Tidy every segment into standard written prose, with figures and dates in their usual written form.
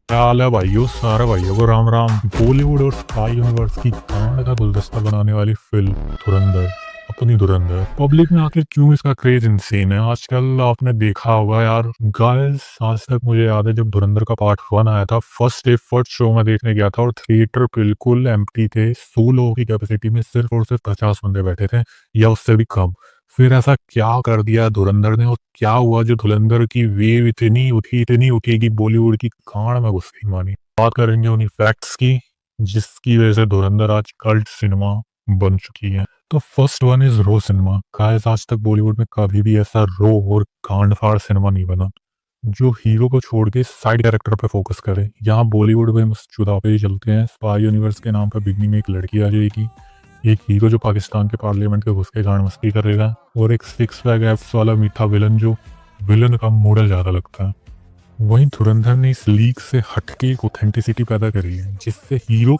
क्या हाल है भाइयों, सारे भाइयों को राम राम। बॉलीवुड और स्पाई यूनिवर्स की कांड का गुलदस्ता बनाने वाली फिल्म धुरंधर, अपनी धुरंधर पब्लिक में आखिर क्यों इसका क्रेज इंसेन है आजकल। आपने देखा होगा यार गाइस, आज तक मुझे याद है जब धुरंधर का पार्ट 1 आया था, फर्स्ट डे फर्स्ट शो में देखने गया था और थिएटर बिल्कुल एम्प्टी थे। 100 लोगों की कैपेसिटी में सिर्फ और सिर्फ 50 बंदे बैठे थे या उससे भी कम। फिर ऐसा क्या कर दिया धुरंधर ने और क्या हुआ जो धुरंधर की वेव इतनी उठी कि बॉलीवुड की गांड में घुस गई मानी। बात करेंगे उन्हीं फैक्ट्स की जिसकी वजह से धुरंधर आज कल्ट सिनेमा बन चुकी है। तो first one is raw cinema. Guys, आज तक बॉलीवुड में कभी भी ऐसा रो और गांडफाड़ सिनेमा नहीं बना जो हीरो को छोड़ के साइड कैरेक्टर पे फोकस करे। यहाँ बॉलीवुड में मस्त जुदापे ही चलते हैं। स्पाई यूनिवर्स के नाम पर बिगनिंग में एक लड़की आ जाएगी, एक हीरो जो पाकिस्तान के पार्लियामेंट के घुस के गांड मस्ती कर रहेगा, और एक सिक्स पैक एब्स वाला मीठा विलन जो विलन का मॉडल ज्यादा लगता है। वहीं धुरंधर ने इस लीग से हटके एक ऑथेंटिसिटी पैदा करी है जिससे हीरो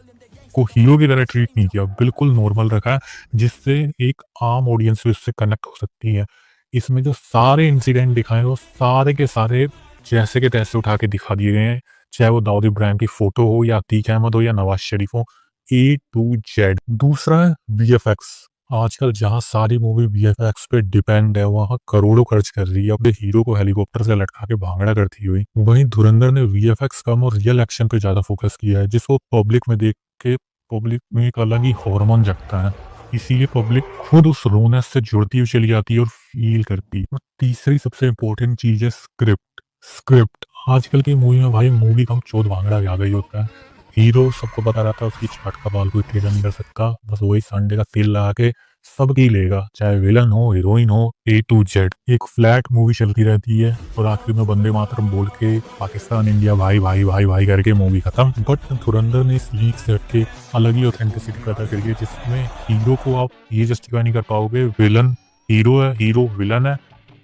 को हीरो की तरह ट्रीट नहीं किया, बिल्कुल नॉर्मल रखा है, जिससे एक आम ऑडियंस भी उससे कनेक्ट हो सकती है। इसमें जो सारे इंसिडेंट दिखाए वो सारे के सारे जैसे के तैसे उठा के दिखा दिए गए हैं, चाहे वो दाऊद इब्राहिम की फोटो हो या अतीक अहमद हो या नवाज शरीफ हो, ए टू जेड। दूसरा है वीएफएक्स। आजकल जहाँ सारी मूवी वीएफएक्स पे डिपेंड है वहाँ करोड़ों खर्च कर रही है अपने हीरो को हेलीकॉप्टर से लटका के भागड़ा करती हुई। वहीं धुरंधर ने वीएफएक्स कम और रियल एक्शन पे ज्यादा फोकस किया है, जिसको पब्लिक में देख के पब्लिक में एक अलग ही हार्मोन जगता है। इसीलिए पब्लिक खुद उस रोनेस से जुड़ती हुई चली जाती है और फील करती है। और तीसरी सबसे इम्पोर्टेंट चीज है स्क्रिप्ट। स्क्रिप्ट आजकल की मूवी में भाई मूवी का चौथ भांगड़ा आ गई होता है। हीरो सबको पता रहता है उसकी छाट का बाल कोई तेजा नहीं कर सकता, बस वही संडे का तेल लगा के सबकी लेगा, चाहे विलन हो हीरोइन हो, ए टू जेड। एक फ्लैट मूवी चलती रहती है और आखिर में वंदे मातरम बोल के पाकिस्तान इंडिया भाई भाई भाई भाई करके मूवी खत्म। बट धुरंधर ने इस लीग से हटके अलग ही ऑथेंटिसिटी पैदा करी है जिसमें हीरो को आप ये जस्टिफाई नहीं कर पाओगे विलन हीरो है, हीरो विलन है,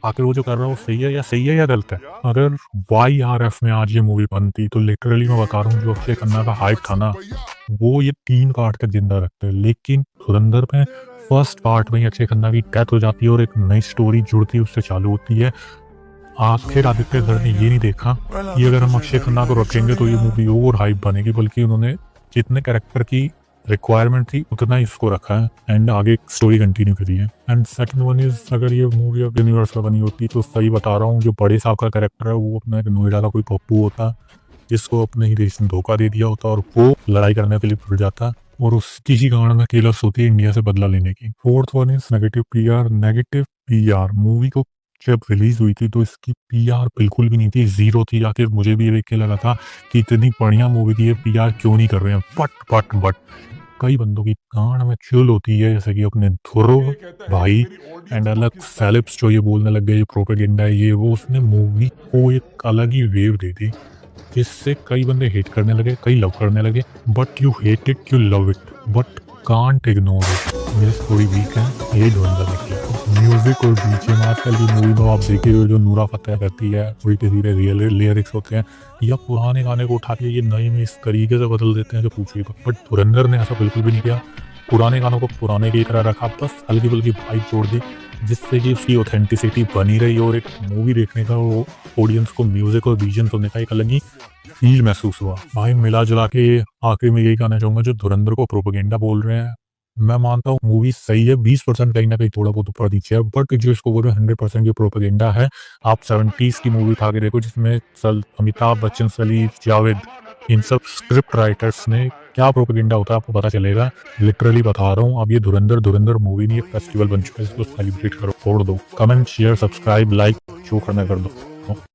आखिर वो जो कर रहा है वो सही है या गलत है। अगर YRF में आज ये मूवी बनती तो लिटरली मैं बता रहा हूँ जो अक्षय खन्ना का हाइप था ना वो ये 3 पार्ट तक जिंदा रखते हैं। लेकिन धुरंधर में फर्स्ट पार्ट में ही अक्षय खन्ना की डेथ हो जाती है और एक नई स्टोरी जुड़ती उससे चालू होती है। आखिर आदित्य धर ने ये नहीं देखा कि अगर हम अक्षय खन्ना को रखेंगे तो ये मूवी और हाइप बनेगी, बल्कि उन्होंने जितने कैरेक्टर की रिक्वायरमेंट थी उतना ही इसको रखा है एंड आगे स्टोरी कंटिन्यू करी है। एंड सेकंड वन इज अगर ये मूवी अब यूनिवर्स में बनी होती तो सही बता रहा हूँ जो बड़े साहब का कैरेक्टर है वो अपना एक नोएडा का कोई पप्पू होता जिसको अपने ही देश ने धोखा दे दिया होता और वो लड़ाई करने के लिए जुड़ जाता और उसकी ही कारण में केलस होती है इंडिया से बदला लेने की। Fourth one is negative PR. Negative PR movie को जब रिलीज हुई थी तो इसकी पीआर बिल्कुल भी नहीं थी, जीरो थी। आखिर मुझे भी ये देख के लगा था कि इतनी बढ़िया मूवी थी ये पीआर क्यों नहीं कर रहे हैं। बट कई बंदों की गांड में चुल होती है जैसे कि अपने ध्रुव भाई एंड अलग सेलेब्स जो ये बोलने लग गए ये प्रोपेगेंडा है ये वो, उसने मूवी को एक अलग ही वेव दे दी जिससे कई बंदे हेट करने लगे, कई लव करने लगे। But you hate it you love it but can't ignore it. मेरी स्टोरी वीक है यही ढूंढा निकली। म्यूजिक और बीजीएम आजकल की मूवी में आप देखिए जो नूरा फतेह करती है उल्टे सीधे रियल लिरिक्स होते हैं या पुराने गाने को उठा के ये नए में इस तरीके से बदल देते हैं जो पूछिए। बट धुरंधर ने ऐसा बिल्कुल भी नहीं किया, पुराने गानों को पुराने की तरह रखा, बस हल्की फुल्की वाइब जोड़ दी जिससे कि उसकी ऑथेंटिसिटी बनी रही और एक मूवी देखने का वो ऑडियंस को म्यूजिक और बीजीएम सुनने का एक अलग ही फील महसूस हुआ। भाई मिला जुला के आखिर में यही कहना चाहूंगा जो धुरंधर को प्रोपेगेंडा बोल रहे हैं मैं मानता हूँ मूवी सही है, 20% कहीं ना कहीं थोड़ा बहुत ऊपर नीचे है, बट जो इसको बोल रहे हैं 100% ये प्रोपेगेंडा है। आप 70s की मूवी उठा के देखो जिसमें अमिताभ बच्चन, सलीम, जावेद, इन सब स्क्रिप्ट राइटर्स ने क्या प्रोपेगेंडा होता है आपको पता चलेगा। लिटरली बता रहा हूँ। अब ये धुरंधर मूवी नहीं एक फेस्टिवल बन चुका है, इसको सेलिब्रेट करो, छोड़ दो। कमेंट शेयर सब्सक्राइब लाइक जो करना कर दो।